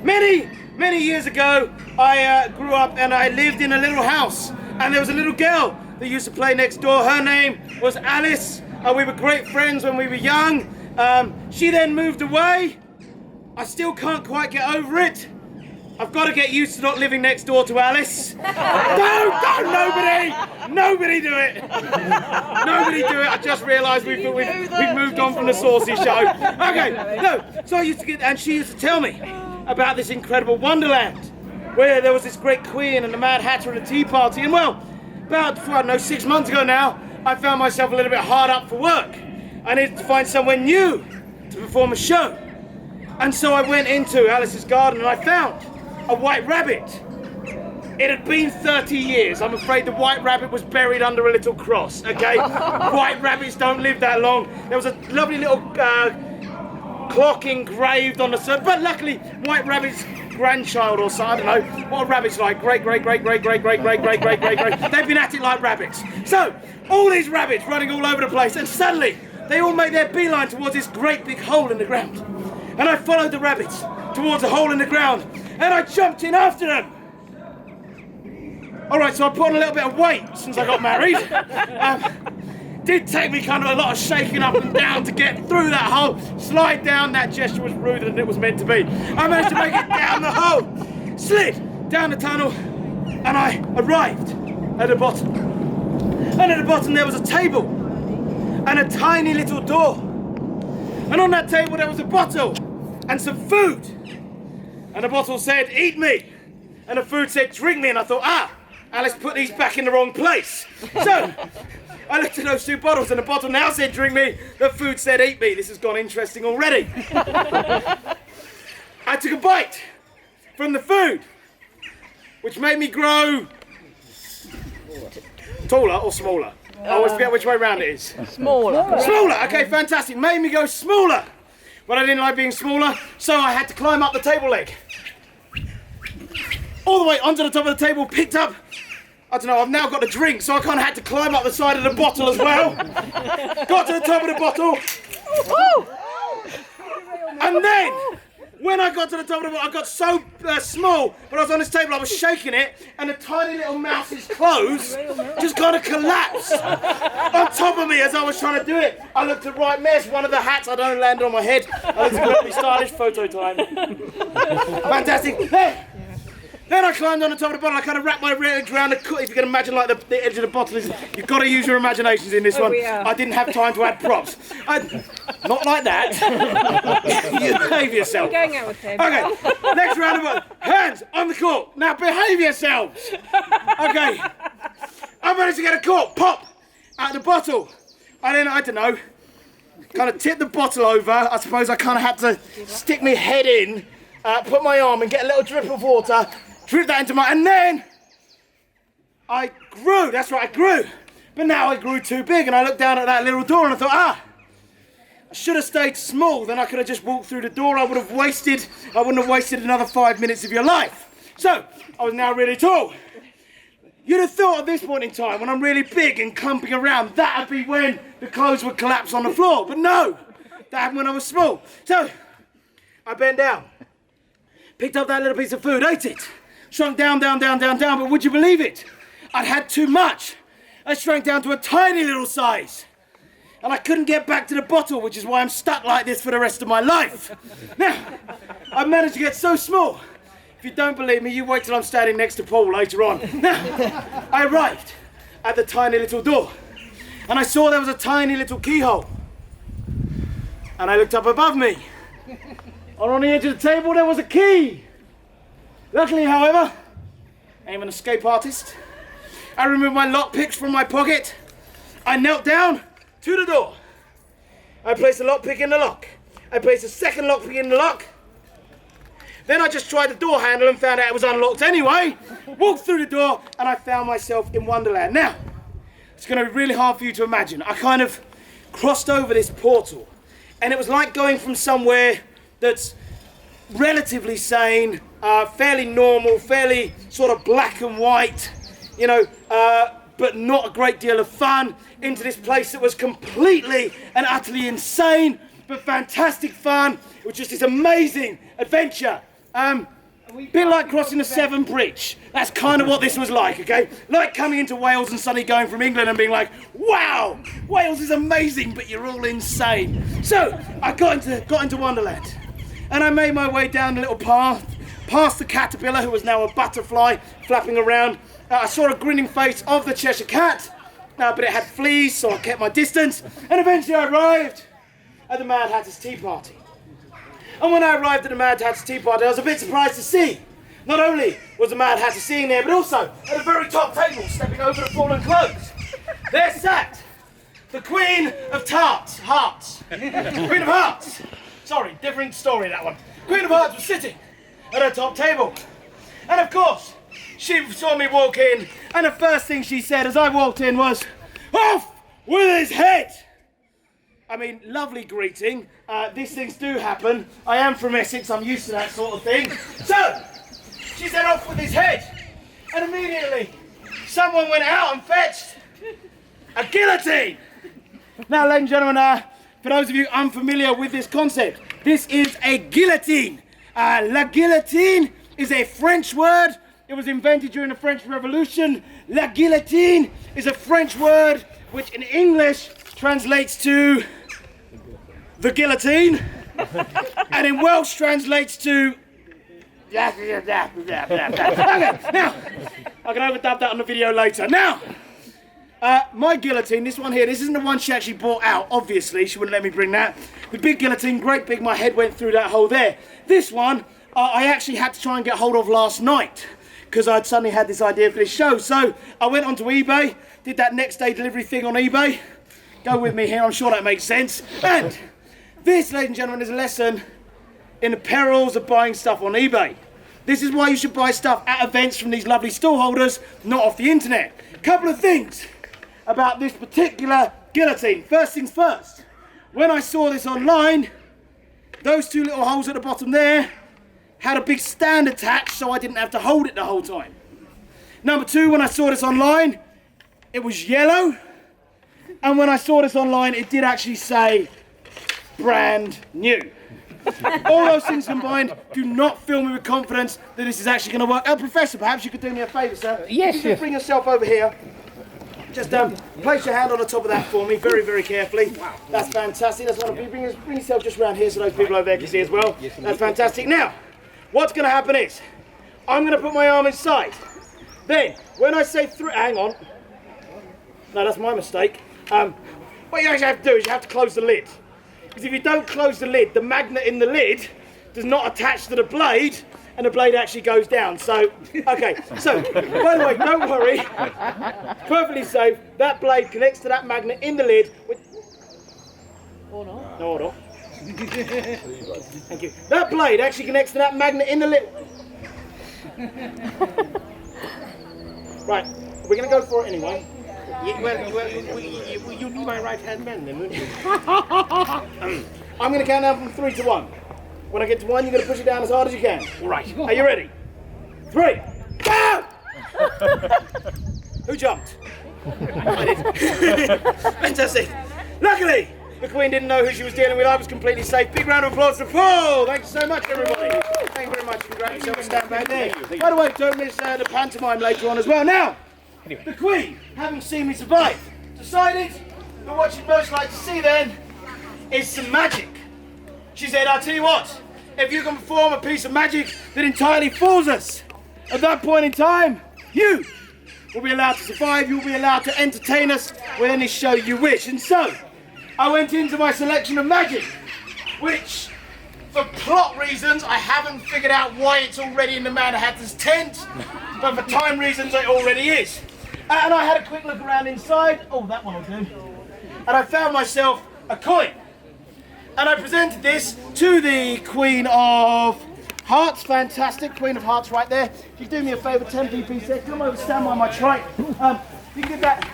Many years ago, I grew up and I lived in a little house. And there was a little girl that used to play next door. Her name was Alice. We were great friends when we were young. She then moved away. I still can't quite get over it. I've got to get used to not living next door to Alice. Don't, nobody do it. Nobody do it. I just realised we've moved on from the saucy show. Okay, no. So she used to tell me about this incredible wonderland where there was this great queen and the Mad Hatter and a tea party. And well, about, 6 months ago now, I found myself a little bit hard up for work. I needed to find somewhere new to perform a show. And so I went into Alice's garden and I found a white rabbit. It had been 30 years. I'm afraid the white rabbit was buried under a little cross, okay? White rabbits don't live that long. There was a lovely little clock engraved on the surface, but luckily, white rabbit's grandchild or so, I don't know, what are rabbits like? Great. They've been at it like rabbits. So, all these rabbits running all over the place, and suddenly, they all make their beeline towards this great big hole in the ground. And I followed the rabbits towards a hole in the ground, and I jumped in after them. All right, so I put on a little bit of weight since I got married. Did take me kind of a lot of shaking up and down to get through that hole. Slide down, that gesture was ruder than it was meant to be. I managed to make it down the hole, slid down the tunnel, and I arrived at the bottom. And at the bottom there was a table and a tiny little door. And on that table there was a bottle and some food. And the bottle said, "Eat me." And the food said, "Drink me." And I thought, Alice put these back in the wrong place. So, I looked at those two bottles and the bottle now said, "Drink me." The food said, "Eat me." This has gone interesting already. I took a bite from the food, which made me grow taller or smaller. I always forget which way round it is. Smaller. Smaller, okay, fantastic. Made me go smaller. But I didn't like being smaller, so I had to climb up the table leg. All the way onto the top of the table, picked up, I don't know, I've now got a drink, so I kind of had to climb up the side of the bottle as well. Got to the top of the bottle. And then, when I got to the top of the bottle, I got so small, when I was on this table, I was shaking it, and the tiny little mouse's clothes just kind of collapsed on top of me as I was trying to do it. I looked a right mess. One of the hats I'd only landed on my head. I looked really stylish. Photo time. Fantastic. Then I climbed on the top of the bottle. I kind of wrapped my legs around the cut. If you can imagine, like the edge of the bottle is. You've got to use your imaginations in this one. Yeah. I didn't have time to add props. Not like that. You behave yourself. I'm going out with him. Okay. Next round of hands on the court. Now behave yourselves. Okay. I managed to get a cork pop out of the bottle. And then I don't know. Kind of tipped the bottle over. I suppose I kind of had to stick my head in, put my arm and get a little drip of water. Drip that into my, and then I grew, that's right, I grew. But now I grew too big and I looked down at that little door and I thought, I should have stayed small, then I could have just walked through the door. I wouldn't have wasted another 5 minutes of your life. So, I was now really tall. You'd have thought at this point in time, when I'm really big and clumping around, that'd be when the clothes would collapse on the floor. But no, that happened when I was small. So, I bent down, picked up that little piece of food, ate it. Shrunk down, but would you believe it? I'd had too much. I shrank down to a tiny little size. And I couldn't get back to the bottle, which is why I'm stuck like this for the rest of my life. Now, I managed to get so small. If you don't believe me, you wait till I'm standing next to Paul later on. Now, I arrived at the tiny little door. And I saw there was a tiny little keyhole. And I looked up above me. And on the edge of the table, there was a key. Luckily, however, I am an escape artist. I removed my lockpicks from my pocket. I knelt down to the door. I placed a lockpick in the lock. I placed a second lockpick in the lock. Then I just tried the door handle and found out it was unlocked anyway. Walked through the door and I found myself in Wonderland. Now, it's going to be really hard for you to imagine. I kind of crossed over this portal and it was like going from somewhere that's relatively sane, fairly normal, fairly sort of black and white, you know, but not a great deal of fun, into this place that was completely and utterly insane, but fantastic fun. It was just this amazing adventure Bit like crossing the Severn Bridge. That's kind of what this was like, okay? Like coming into Wales and suddenly going from England and being like, wow, Wales is amazing, but you're all insane. So I got into Wonderland, and I made my way down the little path, past the caterpillar, who was now a butterfly flapping around. I saw a grinning face of the Cheshire Cat, but it had fleas, so I kept my distance, and eventually I arrived at the Mad Hatter's Tea Party. And when I arrived at the Mad Hatter's Tea Party, I was a bit surprised to see, not only was the Mad Hatter sitting there, but also at the very top table, stepping over the fallen clothes, there sat the Queen of Hearts. Queen of Hearts. Sorry, different story, that one. Queen of Hearts was sitting at her top table. And of course, she saw me walk in, and the first thing she said as I walked in was, "Off with his head!" I mean, lovely greeting. These things do happen. I am from Essex, I'm used to that sort of thing. So, she said, "Off with his head." And immediately, someone went out and fetched a guillotine. Now, ladies and gentlemen, for those of you unfamiliar with this concept, this is a guillotine. La guillotine is a French word. It was invented during the French Revolution. La guillotine is a French word which in English translates to the guillotine, and in Welsh translates to okay, now I can overdub that on the video later. Now, my guillotine, this one here, this isn't the one she actually brought out, obviously, she wouldn't let me bring that. The big guillotine, great big, my head went through that hole there. This one, I actually had to try and get hold of last night, because I'd suddenly had this idea for this show. So I went onto eBay, did that next day delivery thing on eBay. Go with me here, I'm sure that makes sense. And this, ladies and gentlemen, is a lesson in the perils of buying stuff on eBay. This is why you should buy stuff at events from these lovely stall holders, not off the internet. Couple of things about this particular guillotine. First things first, when I saw this online, those two little holes at the bottom there had a big stand attached, so I didn't have to hold it the whole time. Number two, when I saw this online, it was yellow. And when I saw this online, it did actually say brand new. All those things combined do not fill me with confidence that this is actually going to work. Professor, perhaps you could do me a favour, sir. Yes, you could bring yourself over here. Just place your hand on the top of that for me, very, very carefully. Wow. That's fantastic. That's one of bring yourself just around here so those people over there can see as well. That's fantastic. Now, what's going to happen is, I'm going to put my arm inside. Then, when I say three, hang on. No, that's my mistake. What you actually have to do is you have to close the lid. Because if you don't close the lid, the magnet in the lid does not attach to the blade, and the blade actually goes down. So, okay, so, by the way, don't worry, perfectly safe, that blade connects to that magnet in the lid. Or not. No, or not. Thank you. That blade actually connects to that magnet in the lid. Right, we're going to go for it anyway. You'll be my right-hand man then, won't you? I'm going to count down from 3 to 1. When I get to 1, you're going to push it down as hard as you can. All right. Are you ready? 3, go! Who jumped? I did. Fantastic. Luckily, the Queen didn't know who she was dealing with. I was completely safe. Big round of applause for Paul. Thank you so much, everybody. Thank you very much. Congratulations. Stand back there. By the way, don't miss the pantomime later on as well. Now, the Queen, having seen me survive, decided that what she'd most like to see then is some magic. She said, "I'll tell you what, if you can perform a piece of magic that entirely fools us, at that point in time, you will be allowed to survive, you'll be allowed to entertain us with any show you wish." And so, I went into my selection of magic, which, for plot reasons, I haven't figured out why it's already in the Mad Hatter's tent, but for time reasons, it already is. And I had a quick look around inside. Oh, that one will do. And I found myself a coin. And I presented this to the Queen of Hearts. Fantastic, Queen of Hearts right there. If you do me a favour, 10p piece there, come over, stand by my trike. You can give that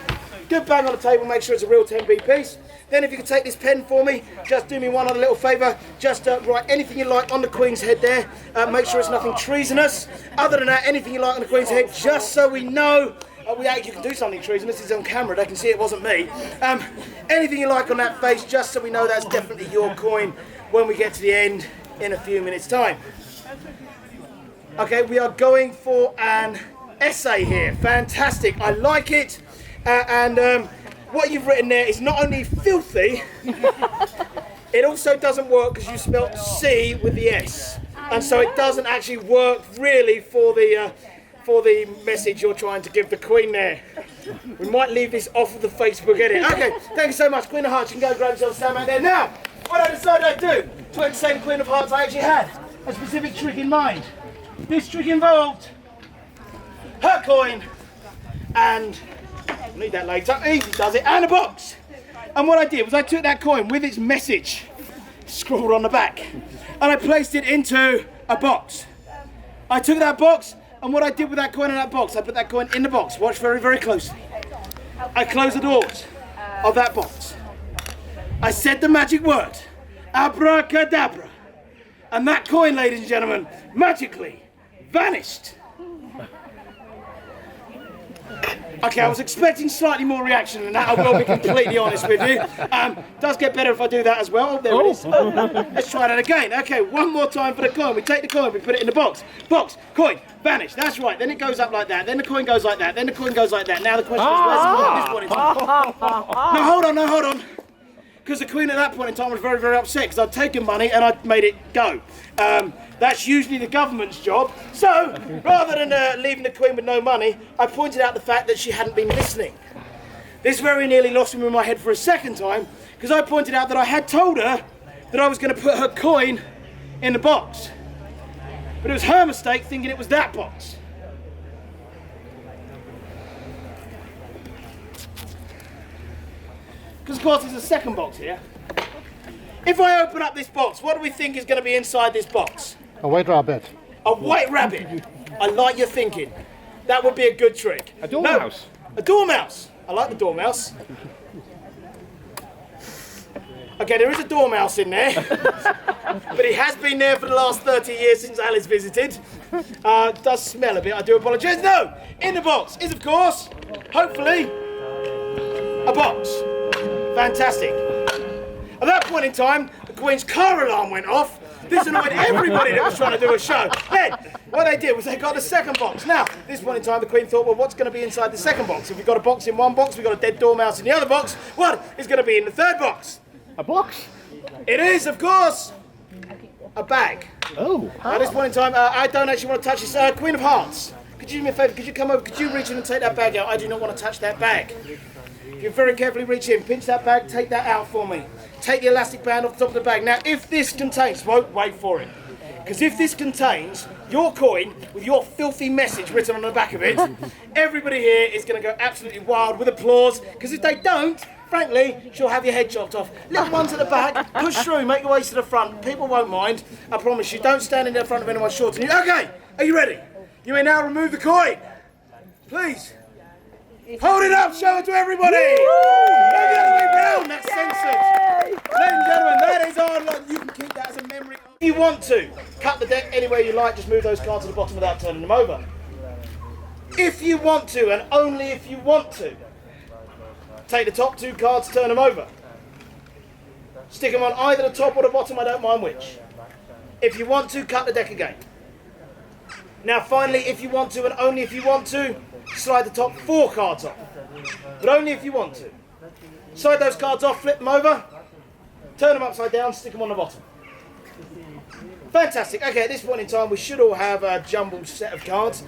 good bang on the table, make sure it's a real 10p piece. Then if you could take this pen for me, just do me one other little favour. Just write anything you like on the Queen's head there. Make sure it's nothing treasonous. Other than that, anything you like on the Queen's head, just so we know you can do something treasonous. This is on camera, they can see it wasn't me. Anything you like on that face, just so we know that's definitely your coin when we get to the end in a few minutes' time. Okay, we are going for an essay here. Fantastic. I like it. What you've written there is not only filthy, it also doesn't work because you spelt C with the S. And so it doesn't actually work really for the message you're trying to give the Queen there. We might leave this off of the Facebook edit. Okay, thank you so much, Queen of Hearts. You can go grab yourself a stand back there. Now, what I decided I'd do to entertain the Queen of Hearts, I actually had a specific trick in mind. This trick involved her coin and, I'll need that later, easy does it, and a box. And what I did was I took that coin with its message scrawled on the back and I placed it into a box. I took that box, and what I did with that coin in that box, I put that coin in the box. Watch very, very closely. I closed the doors of that box. I said the magic word, abracadabra. And that coin, ladies and gentlemen, magically vanished. Okay, I was expecting slightly more reaction than that, I will be completely honest with you. Does get better if I do that as well. Oh, there it is. Let's try that again. Okay, one more time for the coin. We take the coin, we put it in the box. Box, coin, vanish. That's right. Then it goes up like that. Then the coin goes like that. Then the coin goes like that. Now the question is, where's the coin at this point in time? No, hold on. Because the Queen at that point in time was very, very upset because I'd taken money and I'd made it go. That's usually the government's job. So, rather than leaving the Queen with no money, I pointed out the fact that she hadn't been listening. This very nearly lost me in my head for a second time because I pointed out that I had told her that I was going to put her coin in the box. But it was her mistake thinking it was that box. Because of course there's a second box here. If I open up this box, what do we think is going to be inside this box? A white rabbit. A white rabbit. I like your thinking. That would be a good trick. A dormouse. No, a dormouse. I like the dormouse. Okay, there is a dormouse in there. But he has been there for the last 30 years since Alice visited. Does smell a bit, I do apologise. No, in the box is of course, hopefully, a box. Fantastic. At that point in time, the Queen's car alarm went off. This annoyed everybody that was trying to do a show. Then, what they did was they got the second box. Now, at this point in time, the Queen thought, well, what's going to be inside the second box? If we've got a box in one box, we've got a dead dormouse in the other box, what is going to be in the third box? A box? It is, of course, a bag. Oh. At this point in time, I don't actually want to touch this. Queen of Hearts, could you do me a favour? Could you come over? Could you reach in and take that bag out? I do not want to touch that bag. You very carefully reach in, pinch that bag, take that out for me. Take the elastic band off the top of the bag. Now, if this contains, wait for it. Because if this contains your coin with your filthy message written on the back of it, everybody here is going to go absolutely wild with applause. Because if they don't, frankly, she'll have your head chopped off. Little ones at the back, push through, make your way to the front. People won't mind. I promise you, don't stand in the front of anyone shorter than you. Okay, are you ready? You may now remove the coin. Please. Hold it up, show it to everybody! Move the other way round, that's censored. Ladies and gentlemen, that is on. You can keep that as a memory. If you want to, cut the deck anywhere you like, just move those cards to the bottom without turning them over. If you want to, and only if you want to, take the top two cards, turn them over. Stick them on either the top or the bottom, I don't mind which. If you want to, cut the deck again. Now finally, if you want to, and only if you want to, slide the top four cards off. But only if you want to. Slide those cards off, flip them over, turn them upside down, stick them on the bottom. Fantastic. Okay, at this point in time, we should all have a jumbled set of cards.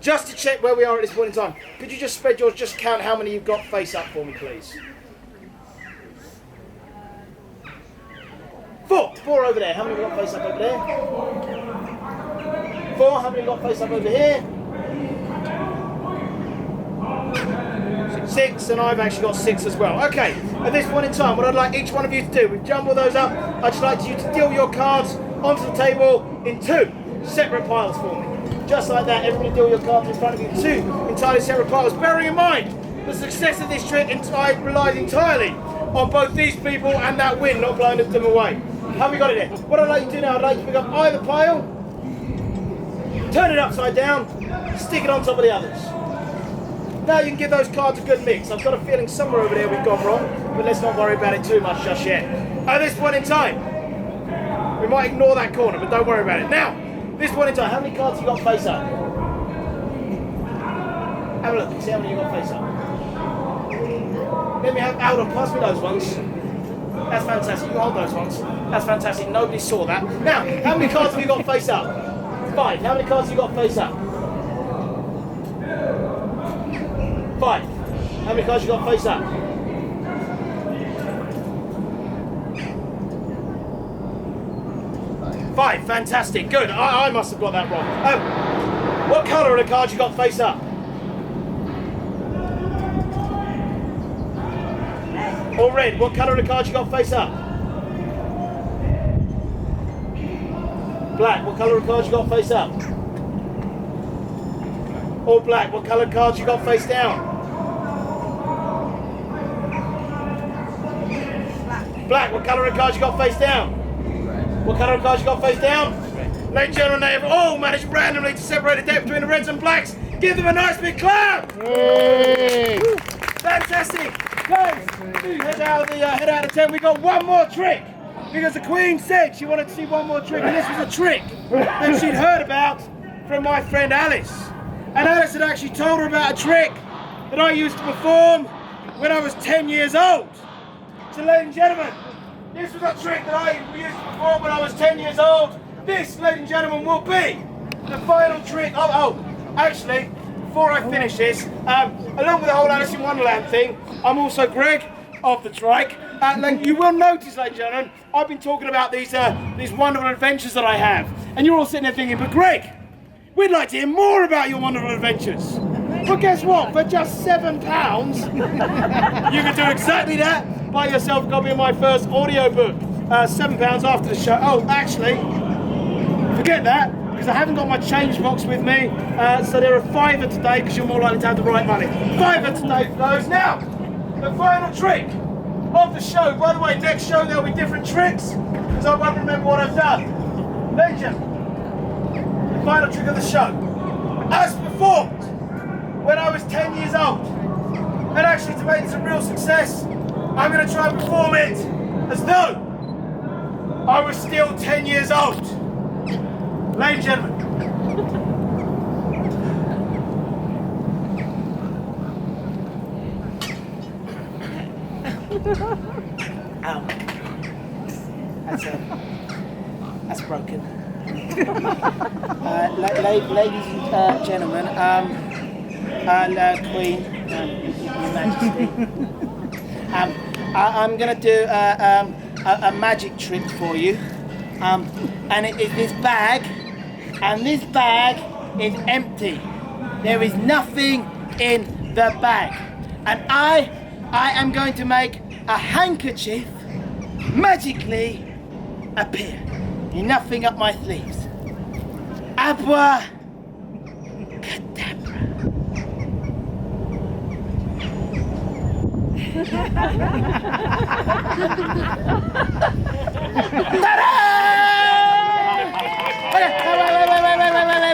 Just to check where we are at this point in time, could you just spread yours, just count how many you've got face up for me, please? Four over there. How many have we got face up over there? Four. How many have we got face up over here? 6, and I've actually got 6 as well. Okay, at this point in time, what I'd like each one of you to do, we've jumbled those up, I'd just like you to deal your cards onto the table in 2 separate piles for me. Just like that, everybody deal your cards in front of you in 2 entirely separate piles. Bearing in mind, the success of this trick relies entirely on both these people and that wind not blowing them away. Have we got it in? What I'd like you to do now, I'd like you to pick up either pile, turn it upside down, stick it on top of the others. Now you can give those cards a good mix. I've got a feeling somewhere over there we've gone wrong, but let's not worry about it too much just yet. At this point in time, we might ignore that corner, but don't worry about it. Now, This point in time, how many cards you got face up? Have a look, see how many you got face up. Let me have, hold on, pass me those ones. That's fantastic, you hold those ones. That's fantastic, nobody saw that. Now, how many cards have you got face up? 5, how many cards have you got face up? 5. How many cards you got face up? 5, fantastic, good. I must have got that wrong. What colour are the cards you got face up? Or red, what colour are the cards you got face up? Black, what colour are the cards you got face up? Or black, what colour cards you got face down? Black, what colour are the cards you got face down? What colour of cards you got face down? Ladies and gentlemen, they have all managed randomly to separate the depth between the reds and blacks. Give them a nice big clap! Yay. Fantastic! Guys, head out of 10. We got one more trick. Because the Queen said she wanted to see one more trick, and this was a trick that she'd heard about from my friend Alice. And Alice had actually told her about a trick that I used to perform when I was 10 years old. So ladies and gentlemen, this was a trick that I used to perform when I was 10 years old. This, ladies and gentlemen, will be the final trick. Actually, before I finish this, along with the whole Alice in Wonderland thing, I'm also Greg of the Trike. You will notice, ladies and gentlemen, I've been talking about these wonderful adventures that I have. And you're all sitting there thinking, but Greg, we'd like to hear more about your wonderful adventures. But guess what? For just £7, you can do exactly that. Buy yourself a copy of my first audiobook. £7 after the show. Oh, actually, forget that, because I haven't got my change box with me. So there are £5 today, because you're more likely to have the right money. £5 today for those. Now, the final trick of the show. By the way, next show there'll be different tricks, because I won't remember what I've done. Ladies and gentlemen, the final trick of the show. As performed when I was 10 years old. And actually, to make this a real success, I'm going to try and perform it as though I was still 10 years old. Ladies and gentlemen. That's broken. Ladies and gentlemen, Queen, Your Majesty. I'm going to do a magic trick for you, and it is this bag, and this bag is empty. There is nothing in the bag, and I am going to make a handkerchief magically appear. Nothing up my sleeves. Abra cadabra.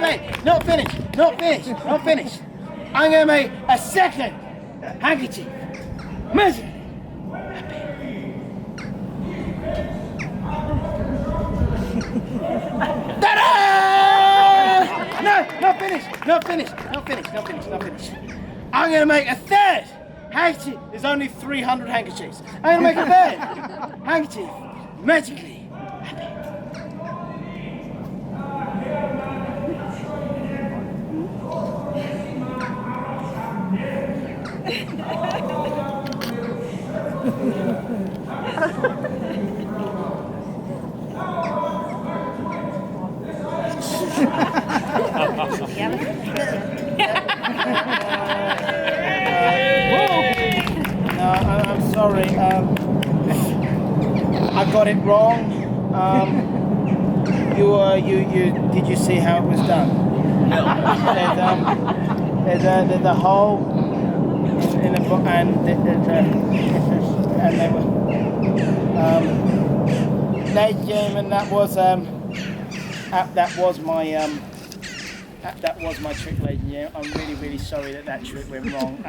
Wait. Not finished. I'm going to make a second handkerchief. Magic. Ta-da! No, not finished. I'm going to make a third handkerchief. There's only 300 handkerchiefs. I'm going to make a third handkerchief magically happy. No, I'm sorry. I got it wrong. Did you see how it was done? There's a hole in the book, and they were. Ladies and gentlemen, that was my trick, ladies and gentlemen. I'm really sorry that trick went wrong.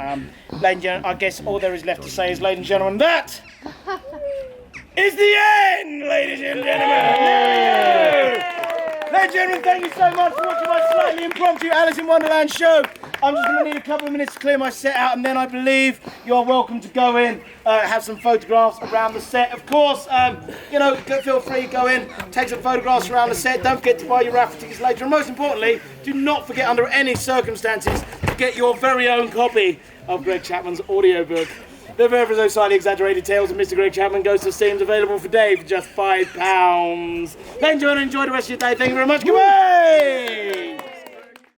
Ladies and gentlemen, I guess all there is left to say is, ladies and gentlemen, that is the end, ladies and gentlemen. Ladies and gentlemen, thank you so much for watching my slightly impromptu Alice in Wonderland show. I'm just going to need a couple of minutes to clear my set out, and then I believe you are welcome to go in, have some photographs around the set. Of course, you know, feel free to go in, take some photographs around the set. Don't forget to buy your raffle tickets later. And most importantly, do not forget under any circumstances to get your very own copy of Greg Chapman's audiobook. The Ever So Slightly Exaggerated Tales of Mr. Greg Chapman Goes to Steam's available for Dave for just £5. Then enjoy the rest of your day. Thank you very much. Goodbye!